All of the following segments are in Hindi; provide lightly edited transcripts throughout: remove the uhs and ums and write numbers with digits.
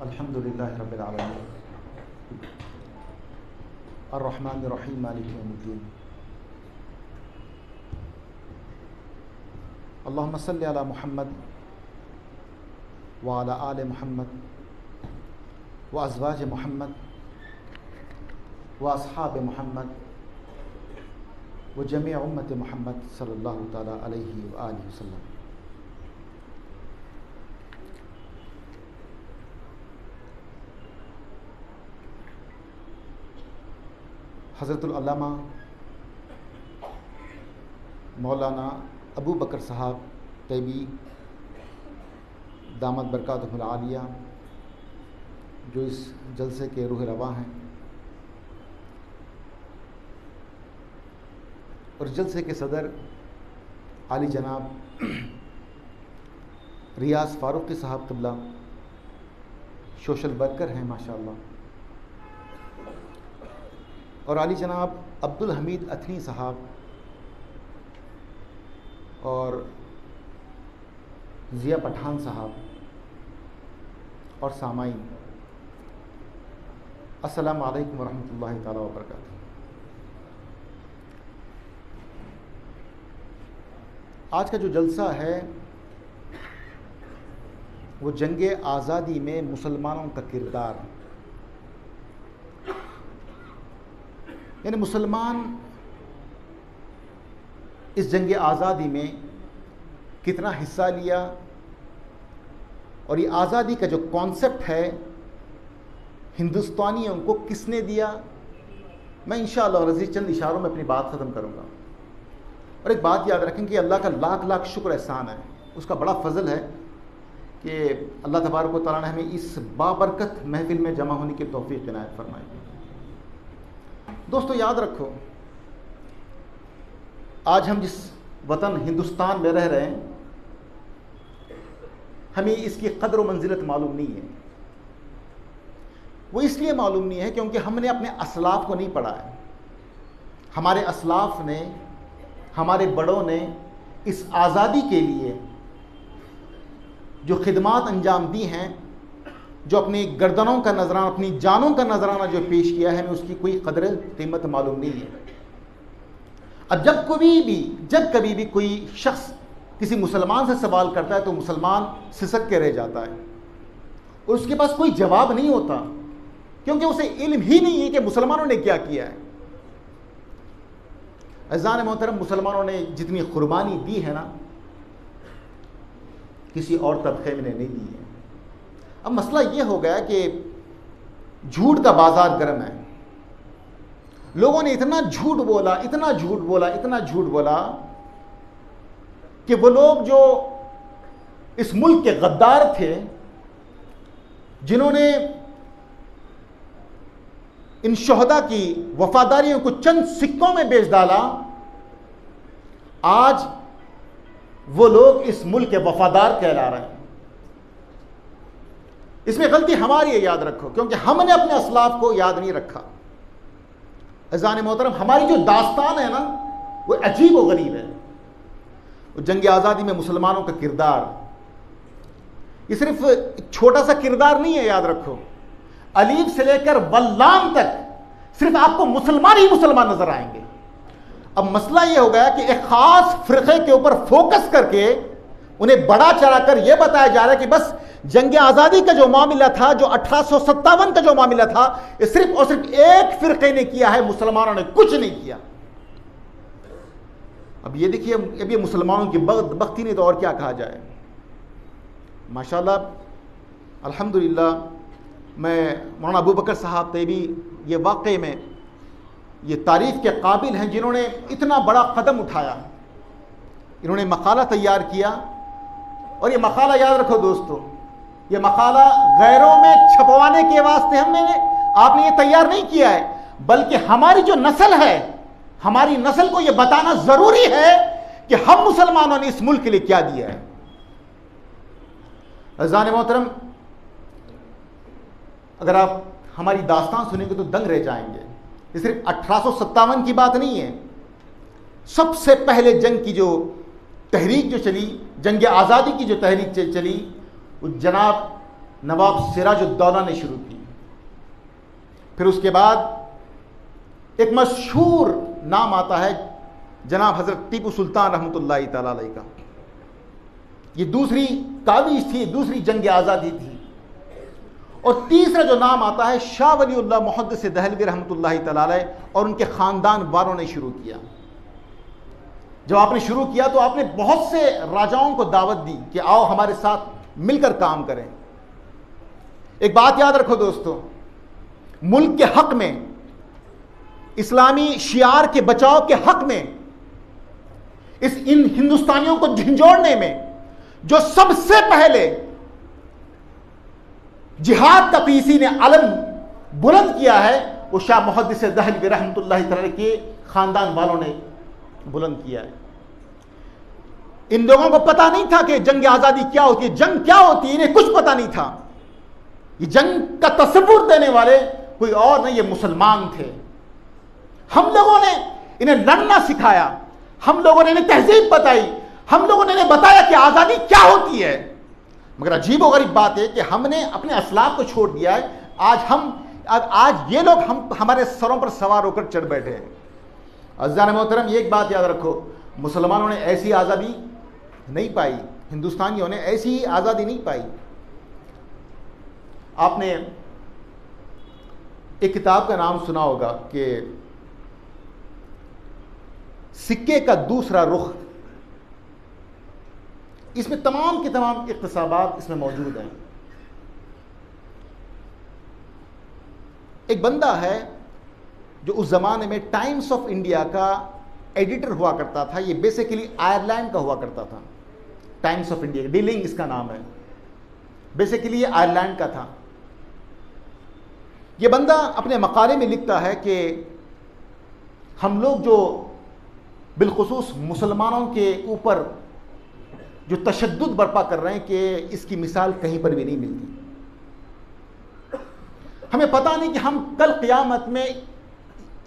अल्हम्दुलिल्लाहि रब्बिल आलमीन अर्रहमानिर रहीम मालिकि यौमिद्दीन अल्लाहुम्मा सल्लि अला मुहम्मद व अला आले मुहम्मद व अज़वाज मुहम्मद व अस्हाब मुहम्मद व जमी उम्मत मुहम्मद सल्लल्लाहु तआला अलैहि व आलिहि वसल्लम। हज़रतुल अल्लामा मौलाना अबू बकर साहब तैबी दामत बरकातुहुल आलिया जो इस जलसे के रूह रवा हैं और जलसे के सदर आली जनाब रियाज फ़ारूक़ी साहब क़िबला सोशल वर्कर हैं माशाअल्लाह, और आली जनाब अब्दुल हमीद अथनी साहब और ज़िया पठान साहब और सामाईन, अस्सलामु अलैकुम वरहमतुल्लाहि ताला वबरकातुहू। आज का जो जलसा है वो जंगे आज़ादी में मुसलमानों का किरदार, यानी मुसलमान इस जंग आज़ादी में कितना हिस्सा लिया और ये आज़ादी का जो कॉन्सेप्ट है हिंदुस्तानियों को किसने दिया, मैं इंशाअल्लाह रज़ीज़ चंद इशारों में अपनी बात ख़त्म करूँगा। और एक बात याद रखें कि अल्लाह का लाख लाख शुक्र एहसान है, उसका बड़ा फ़ज़ल है कि अल्लाह तबारक व तआला ने हमें इस बाबरकत महफिल में जमा होने की तौफ़ीक़ इनायत फरमाई। दोस्तों याद रखो, आज हम जिस वतन हिंदुस्तान में रह रहे हैं हमें इसकी कदर व मंजिलत मालूम नहीं है। वो इसलिए मालूम नहीं है क्योंकि हमने अपने असलाफ को नहीं पढ़ा है। हमारे असलाफ ने, हमारे बड़ों ने इस आज़ादी के लिए जो खिदमात अंजाम दी हैं, जो अपनी गर्दनों का नजराना, अपनी जानों का नजराना जो पेश किया है, हमें उसकी कोई कदर कीमत मालूम नहीं है। अब जब कभी भी कोई शख्स किसी मुसलमान से सवाल करता है तो मुसलमान सिसक के रह जाता है और उसके पास कोई जवाब नहीं होता क्योंकि उसे इल्म ही नहीं है कि मुसलमानों ने क्या किया है। अज़ान मोहतरम, मुसलमानों ने जितनी कुर्बानी दी है ना, किसी और तबके में नहीं दी है। अब मसला ये हो गया कि झूठ का बाजार गर्म है। लोगों ने इतना झूठ बोला, इतना झूठ बोला, इतना झूठ बोला कि वो लोग जो इस मुल्क के गद्दार थे, जिन्होंने इन शोहदा की वफादारियों को चंद सिक्कों में बेच डाला, आज वो लोग इस मुल्क के वफादार कहला रहे हैं। इसमें गलती हमारी है, याद रखो, क्योंकि हमने अपने असलाफ को याद नहीं रखा। अज़ान मोहतरम, हमारी जो दास्तान है ना वो अजीब व गरीब है। जंग आज़ादी में मुसलमानों का किरदार ये सिर्फ एक छोटा सा किरदार नहीं है, याद रखो। अलीफ से लेकर वल्लाम तक सिर्फ आपको मुसलमान ही मुसलमान नजर आएंगे। अब मसला यह हो गया कि एक खास फिरके के ऊपर फोकस करके उन्हें बड़ा चढ़ाकर यह बताया जा रहा है कि बस जंग आज़ादी का जो मामला था, जो 1857 का जो मामला था, ये सिर्फ और सिर्फ एक फिरके ने किया है, मुसलमानों ने कुछ नहीं किया। अब ये देखिए, अब ये मुसलमानों की बख्ती नहीं तो और क्या कहा जाए। माशाल्लाह, अल्हम्दुलिल्लाह, मैं मौलाना अबू बकर साहब तैबी ये वाकई में ये तारीफ़ के काबिल हैं, जिन्होंने इतना बड़ा कदम उठाया। इन्होंने मकाला तैयार किया और ये मकाला, याद रखो दोस्तों, ये मकाला गैरों में छपवाने के वास्ते आपने ये तैयार नहीं किया है, बल्कि हमारी जो नस्ल है, हमारी नस्ल को ये बताना जरूरी है कि हम मुसलमानों ने इस मुल्क के लिए क्या दिया है। अज़ान मोहतरम, अगर आप हमारी दास्तान सुनेंगे तो दंग रह जाएंगे। ये सिर्फ 1857 की बात नहीं है। सबसे पहले जंग की जो तहरीक जो चली, जंग आज़ादी की जो तहरीक चली, वो जनाब नवाब सिराजुद्दौला ने शुरू की। फिर उसके बाद एक मशहूर नाम आता है जनाब हजरत टीपू सुल्तान रहमतुल्लाहि तआला अलैह का। ये दूसरी काविश थी, दूसरी जंग आज़ादी थी। और तीसरा जो नाम आता है शाह वलीउल्लाह मुहद्दिस दहलवी रहमतुल्लाहि तआला अलैह और उनके ख़ानदान वालों ने शुरू किया। जब आपने शुरू किया तो आपने बहुत से राजाओं को दावत दी कि आओ हमारे साथ मिलकर काम करें। एक बात याद रखो दोस्तों, मुल्क के हक में, इस्लामी शियार के बचाव के हक में, इन हिंदुस्तानियों को झंझोड़ने में जो सबसे पहले जिहाद का पीसी ने अलम बुलंद किया है वो शाह मुहद्दिस दहलवी रहमतुल्लाहि तआला के खानदान वालों ने बुलंद किया है। इन लोगों को पता नहीं था कि जंग आज़ादी क्या होती है, जंग क्या होती है, इन्हें कुछ पता नहीं था। ये जंग का तस्वुर देने वाले कोई और नहीं, ये मुसलमान थे। हम लोगों ने इन्हें लड़ना सिखाया, हम लोगों ने इन्हें तहजीब बताई, हम लोगों ने इन्हें बताया कि आज़ादी क्या होती है। मगर अजीब और गरीब बात है कि हमने अपने असलाफ को छोड़ दिया है। आज ये लोग हमारे सरों पर सवार होकर चढ़ बैठे हैं। अज़ीज़ान मोहतरम, एक बात याद रखो, मुसलमानों ने ऐसी आज़ादी नहीं पाई, हिंदुस्तानियों ने ऐसी आज़ादी नहीं पाई। आपने एक किताब का नाम सुना होगा कि सिक्के का दूसरा रुख। इसमें तमाम के तमाम इक़्तिसाबात इसमें मौजूद हैं। एक बंदा है जो उस ज़माने में टाइम्स ऑफ इंडिया का एडिटर हुआ करता था। ये बेसिकली आयरलैंड का हुआ करता था। टाइम्स ऑफ इंडिया, डीलिंग इसका नाम है। बेसिकली ये आयरलैंड का था। ये बंदा अपने मकाले में लिखता है कि हम लोग जो बिलखुसूस मुसलमानों के ऊपर जो तशद्दुद बर्पा कर रहे हैं कि इसकी मिसाल कहीं पर भी नहीं मिलती। हमें पता नहीं कि हम कल क़यामत में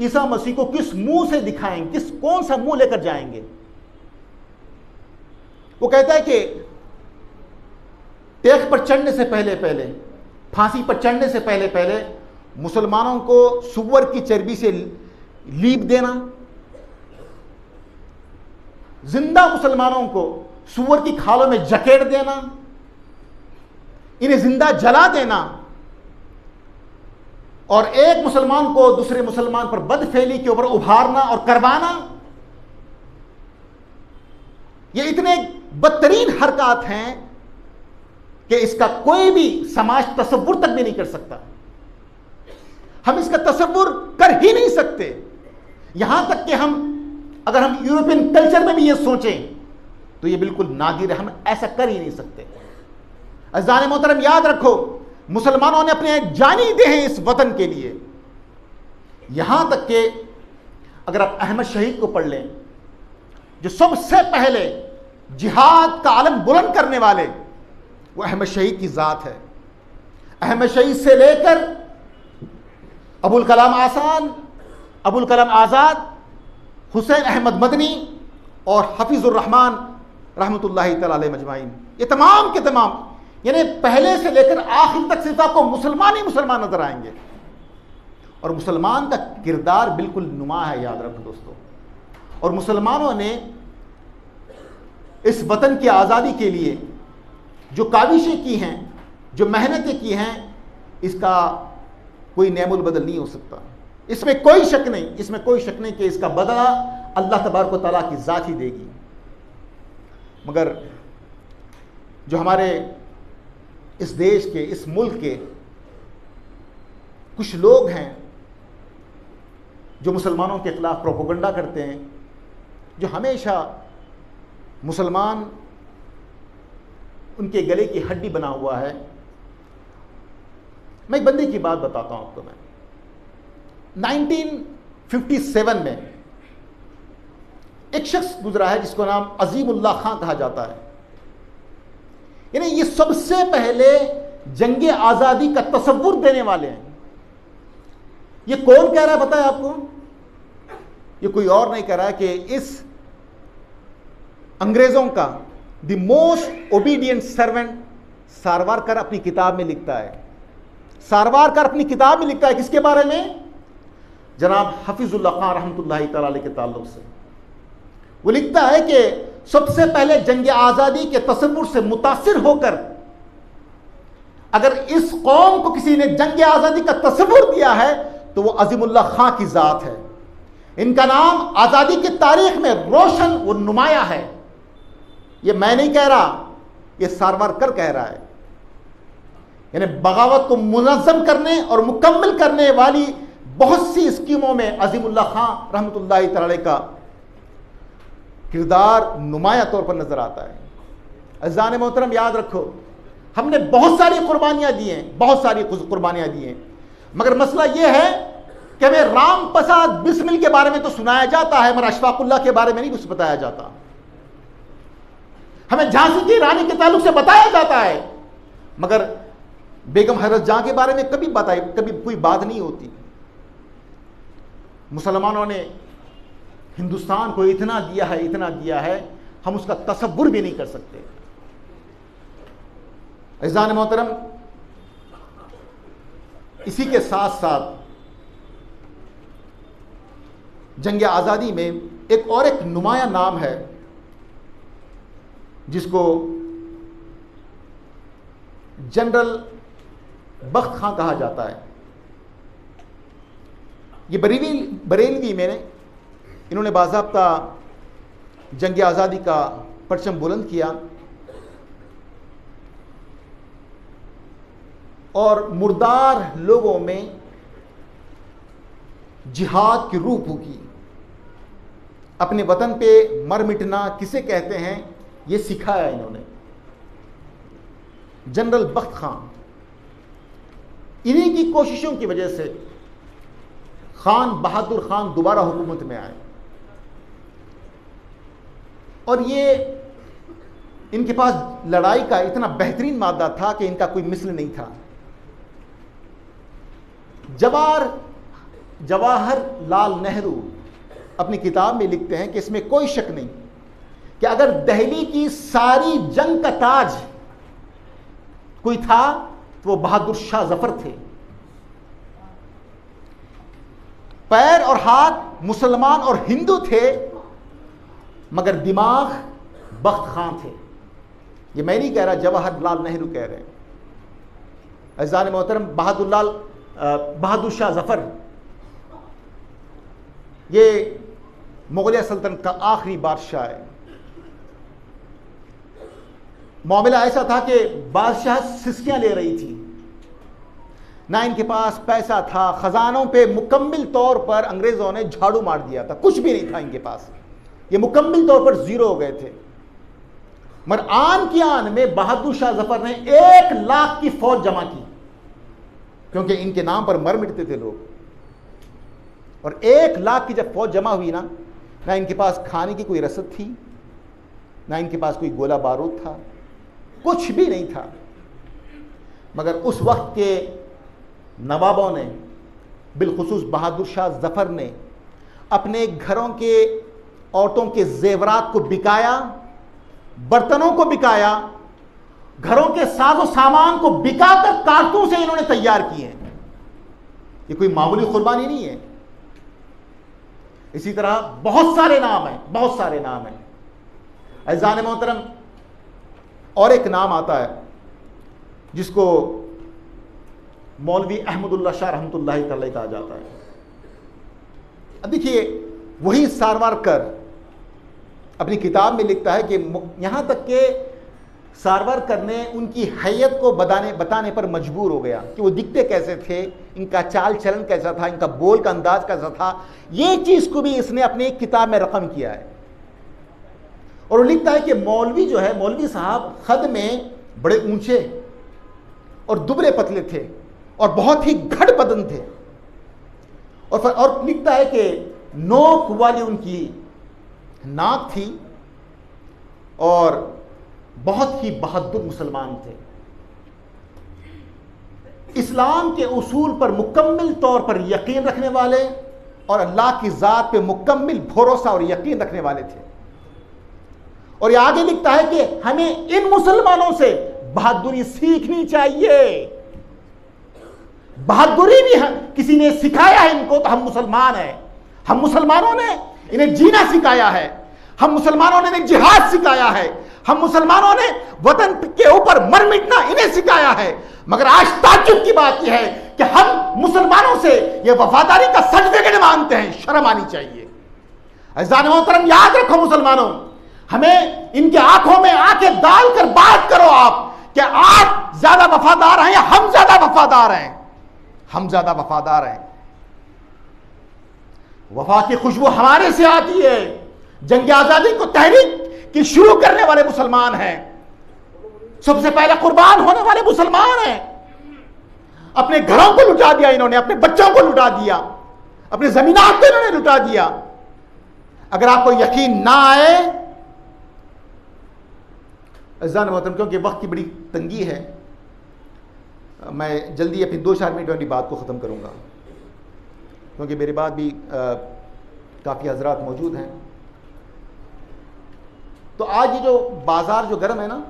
ईसा मसीह को किस मुंह से दिखाएंगे, कौन सा मुंह लेकर जाएंगे। वो कहता है कि टेक पर चढ़ने से पहले पहले, फांसी पर चढ़ने से पहले पहले मुसलमानों को सुअर की चर्बी से लीप देना, जिंदा मुसलमानों को सुअर की खालों में जकेट देना, इन्हें जिंदा जला देना और एक मुसलमान को दूसरे मुसलमान पर बदफेली के ऊपर उभारना और करवाना, ये इतने बदतरीन हरकत हैं कि इसका कोई भी समाज तसव्वुर तक भी नहीं कर सकता। हम इसका तसव्वुर कर ही नहीं सकते। यहां तक कि अगर हम यूरोपियन कल्चर में भी ये सोचें तो ये बिल्कुल नादिर है, हम ऐसा कर ही नहीं सकते। अज़ीज़ान मोहतरम, याद रखो, मुसलमानों ने अपने जानी दे हैं इस वतन के लिए। यहां तक कि अगर आप अहमद शहीद को पढ़ लें, जो सबसे पहले जिहाद का आलम बुलंद करने वाले, वो अहमद शहीद की ज़ात है। अहमद शहीद से लेकर अबुल कलाम आज़ाद, हुसैन अहमद मदनी और हफीज़ुर रहमान रहमतुल्लाहि तआला अलैहि मजमाइन, ये तमाम के तमाम, यानी पहले से लेकर आखिर तक सिर्फ आपको मुसलमान ही मुसलमान नजर आएंगे। और मुसलमान का किरदार बिल्कुल नुमा है, याद रखो दोस्तों। और मुसलमानों ने इस वतन की आज़ादी के लिए जो काविशें की हैं, जो मेहनतें की हैं, इसका कोई नेमुल बदल नहीं हो सकता। इसमें कोई शक नहीं, इसमें कोई शक नहीं कि इसका बदला अल्लाह तबारक व तआला की ज़ात ही देगी। मगर जो हमारे इस देश के, इस मुल्क के कुछ लोग हैं जो मुसलमानों के खिलाफ प्रोपेगेंडा करते हैं, जो हमेशा मुसलमान उनके गले की हड्डी बना हुआ है। मैं एक बंदे की बात बताता हूं आपको। मैं 1957 में एक शख्स गुजरा है जिसको नाम अजीमुल्लाह खां कहा जाता है। यानी ये सबसे पहले जंग आज़ादी का तसव्वुर देने वाले हैं। ये कौन कह रहा है पता है आपको? ये कोई और नहीं कह रहा है कि इस अंग्रेजों का द मोस्ट ओबीडियंट सर्वेंट सारवारकर अपनी किताब में लिखता है, सारवारकर अपनी किताब में लिखता है किसके बारे में? जनाब हफीजुल्लाह खान रहमतुल्लाहि तआला अलैह के ताल्लुक से। वो लिखता है कि सबसे पहले जंग आज़ादी के तसव्वुर से मुतासिर होकर अगर इस कौम को किसी ने जंग आज़ादी का तसव्वुर दिया है तो वो अज़ीमुल्लाह खां की ज़ात है। इनका नाम आज़ादी की तारीख में रोशन व नुमाया है। ये मैं नहीं कह रहा, ये सारवारकर कह रहा है। यानी बगावत को मुनज़्ज़म करने और मुकम्मल करने वाली बहुत सी स्कीमों में अज़ीमुल्लाह खां रहमतुल्लाहि तआला अलैह का किरदार नुमाया तौर पर नजर आता है। अज़ान मोहतरम, याद रखो, हमने बहुत सारी कुर्बानियां दी हैं, बहुत सारी कुर्बानियां दी हैं, मगर मसला यह है कि हमें राम प्रसाद बिस्मिल के बारे में तो सुनाया जाता है, मगर अशफाकुल्लाह के बारे में नहीं कुछ बताया जाता। हमें झांसी की रानी के ताल्लुक से बताया जाता है, मगर बेगम हजरत जहां के बारे में कभी कोई बात नहीं होती। मुसलमानों ने हिंदुस्तान को इतना दिया है, इतना दिया है, हम उसका तसव्वुर भी नहीं कर सकते। अज़ीज़ान मोहतरम, इसी के साथ साथ जंग आज़ादी में एक नुमाया नाम है जिसको जनरल बख्त खां कहा जाता है। ये बरेलवी में इन्होंने बाज़ाब्ता जंग आज़ादी का परचम बुलंद किया और मुर्दार लोगों में जिहाद की रूह फूकी। अपने वतन पे मर मिटना किसे कहते हैं ये सिखाया इन्होंने। जनरल बख्त खां, इन्हीं की कोशिशों की वजह से खान बहादुर खान दोबारा हुकूमत में आए और ये इनके पास लड़ाई का इतना बेहतरीन मादा था कि इनका कोई मिसल नहीं था। जवाहरलाल नेहरू अपनी किताब में लिखते हैं कि इसमें कोई शक नहीं कि अगर दिल्ली की सारी जंग का ताज कोई था तो वो बहादुर शाह जफर थे। पैर और हाथ मुसलमान और हिंदू थे, मगर दिमाग बख्त खां थे। ये मैं नहीं कह रहा, जवाहरलाल नेहरू कह रहे हैं। अज़ीज़ान मोहतरम, बहादुर शाह जफर ये मुगलिया सल्तनत का आखिरी बादशाह है। मामला ऐसा था कि बादशाह सिस्कियां ले रही थी, ना इनके पास पैसा था, खजानों पे मुकम्मल तौर पर अंग्रेजों ने झाड़ू मार दिया था, कुछ भी नहीं था इनके पास, ये मुकम्मल तौर पर जीरो हो गए थे। मगर आन की आन में बहादुर शाह जफर ने 1 लाख की फौज जमा की, क्योंकि इनके नाम पर मर मिटते थे लोग। और 1 लाख की जब फौज जमा हुई ना इनके पास खाने की कोई रसद थी, ना इनके पास कोई गोला बारूद था, कुछ भी नहीं था। मगर उस वक्त के नवाबों ने, बिलखुसूस बहादुर शाह जफर ने, अपने घरों के औरतों के जेवरात को बिकाया, बर्तनों को बिकाया, घरों के साजो सामान को बिकाकर कारतूस से इन्होंने तैयार किए हैं। ये कोई मामूली कुर्बानी नहीं है। इसी तरह बहुत सारे नाम हैं, बहुत सारे नाम हैं। अज़ीज़ान मोहतरम, और एक नाम आता है जिसको मौलवी अहमदुल्लाह शाह रहमतुल्लाहि तआला कहा जाता है। अब देखिए, वही सारवारकर अपनी किताब में लिखता है कि यहां तक के सारवारकर ने उनकी हैयत को बताने पर मजबूर हो गया कि वो दिखते कैसे थे, इनका चाल चलन कैसा था, इनका बोल का अंदाज कैसा था। ये चीज को भी इसने अपनी एक किताब में रकम किया है। और वो लिखता है कि मौलवी जो है, मौलवी साहब खद में बड़े ऊंचे और दुबले पतले थे और बहुत ही घट बदन थे। और लिखता है कि नोक वाली उनकी नाक थी और बहुत ही बहादुर मुसलमान थे। इस्लाम के उसूल पर मुकम्मल तौर पर यकीन रखने वाले और अल्लाह की ज़ात पे मुकम्मल भरोसा और यकीन रखने वाले थे। और ये आगे लिखता है कि हमें इन मुसलमानों से बहादुरी सीखनी चाहिए। बहादुरी भी किसी ने सिखाया है इनको, तो हम मुसलमान हैं। हम मुसलमानों ने इन्हें जीना सिखाया है, हम मुसलमानों ने इन्हें जिहाद सिखाया है, हम मुसलमानों ने वतन के ऊपर मर मिटना इन्हें सिखाया है। मगर आज ताज्जुब की बात यह है कि हम मुसलमानों से यह वफादारी का सर्टिफिकेट मांगते हैं। शर्म आनी चाहिए। अज़ीज़ान मोहतरम, याद रखो मुसलमानों, हमें इनके आंखों में आंखें डालकर बात करो आप कि आप ज्यादा वफादार हैं या हम ज्यादा वफादार हैं। हम ज्यादा वफादार हैं। वफा की खुशबू हमारे से आती है। जंग आजादी को तहरीक की शुरू करने वाले मुसलमान हैं। सबसे पहले कुर्बान होने वाले मुसलमान हैं। अपने घरों को लुटा दिया इन्होंने, अपने बच्चों को लुटा दिया, अपने जमीनात को इन्होंने लुटा दिया। अगर आपको यकीन ना आए, अज़ान मोहतरम, क्योंकि वक्त की बड़ी तंगी है, मैं जल्दी अपनी 2-4 मिनट वाली बात को ख़त्म करूँगा, क्योंकि मेरे बाद भी काफ़ी हजरात मौजूद हैं। तो आज ये जो बाज़ार जो गर्म है ना,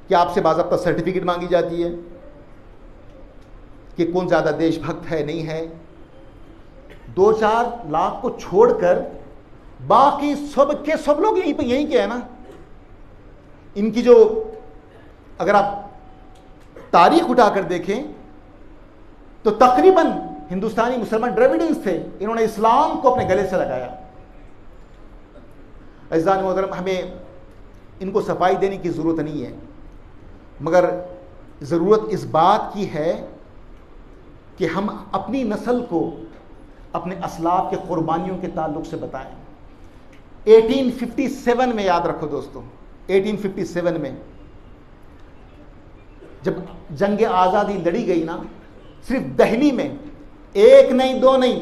कि आपसे बाज़ाब्ता सर्टिफिकेट मांगी जाती है कि कौन ज़्यादा देशभक्त है नहीं है। 2-4 लाख को छोड़कर बाकी सब के सब लोग यहीं के है ना। इनकी जो, अगर आप तारीख उठाकर देखें तो तकरीबन हिंदुस्तानी मुसलमान द्रविडियंस थे, इन्होंने इस्लाम को अपने गले से लगाया। अज़ीज़ान मोहतरम, हमें इनको सफाई देने की ज़रूरत नहीं है, मगर ज़रूरत इस बात की है कि हम अपनी नस्ल को अपने असलाफ के क़ुरबानियों के ताल्लुक़ से बताएं। 1857 में, याद रखो दोस्तों, 1857 में जब जंग आज़ादी लड़ी गई ना, सिर्फ दिल्ली में 1 नहीं 2 नहीं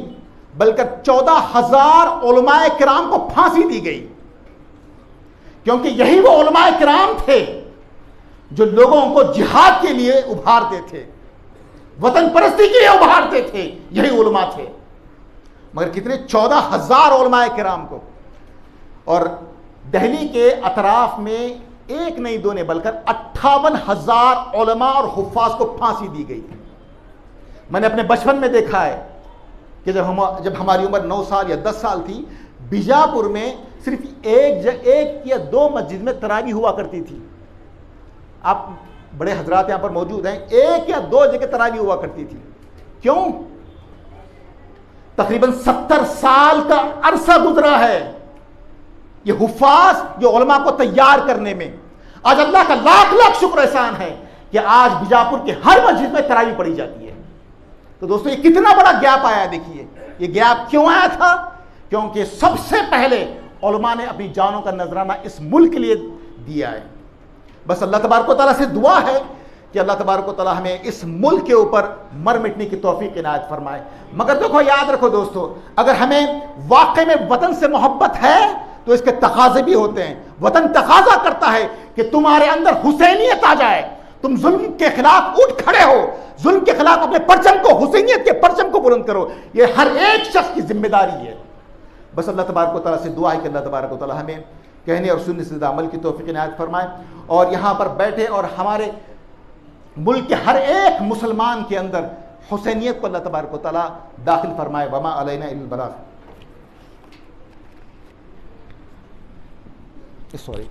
बल्कि 14,000 उलमाए किराम को फांसी दी गई, क्योंकि यही वो उलमाए किराम थे जो लोगों को जिहाद के लिए उभारते थे, वतन परस्ती के लिए उभारते थे, यही उलमा थे। मगर कितने, 14,000 उलमाए किराम को। और दिल्ली के अतराफ में 1 नहीं 2 नहीं बल्कि 58,000 उलमा और हुफ्फाज को फांसी दी गई। मैंने अपने बचपन में देखा है कि जब हमारी उम्र 9 साल या 10 साल थी, बीजापुर में सिर्फ एक या 2 मस्जिद में तरावी हुआ करती थी। आप बड़े हजरात यहां पर मौजूद हैं, 1 या 2 जगह तरावी हुआ करती थी। क्यों? तकरीबन 70 साल का अरसा गुजरा है ये हुफ्फाज, ये उलमा को तैयार करने में। आज अल्लाह का लाख लाख शुक्र एहसान है कि आज बीजापुर के हर मस्जिद में तरावी पढ़ी जाती है। तो दोस्तों, ये कितना बड़ा गैप आया, देखिए ये गैप क्यों आया था? क्योंकि सबसे पहले उलमा ने अपनी जानों का नजराना इस मुल्क के लिए दिया है। बस अल्लाह तबारक व तआला से दुआ है कि अल्लाह तबारक व तआला हमें इस मुल्क के ऊपर मर मिटने की तौफीक इनायत फरमाए। मगर देखो, याद रखो दोस्तों, अगर हमें वाकई में वतन से मोहब्बत है तो इसके तकाजे भी होते हैं। वतन तकाजा करता है कि तुम्हारे अंदर हुसैनियत आ जाए, तुम जुल्म के खिलाफ उठ खड़े हो, जुल्म के खिलाफ अपने परचम को, हुसैनियत के परचम को बुलंद करो। ये हर एक शख्स की जिम्मेदारी है। बस अल्लाह तबारक व तआला से दुआ है कि अल्लाह तबारक व तआला हमें कहने और सुनने से अमल की तौफीक इनायत फरमाए, और यहाँ पर बैठे और हमारे मुल्क के हर एक मुसलमान के अंदर हुसैनियत को अल्लाह तबारक व तआला दाखिल फरमाए। वमा अलैना इल्लल बलाग। सॉरी।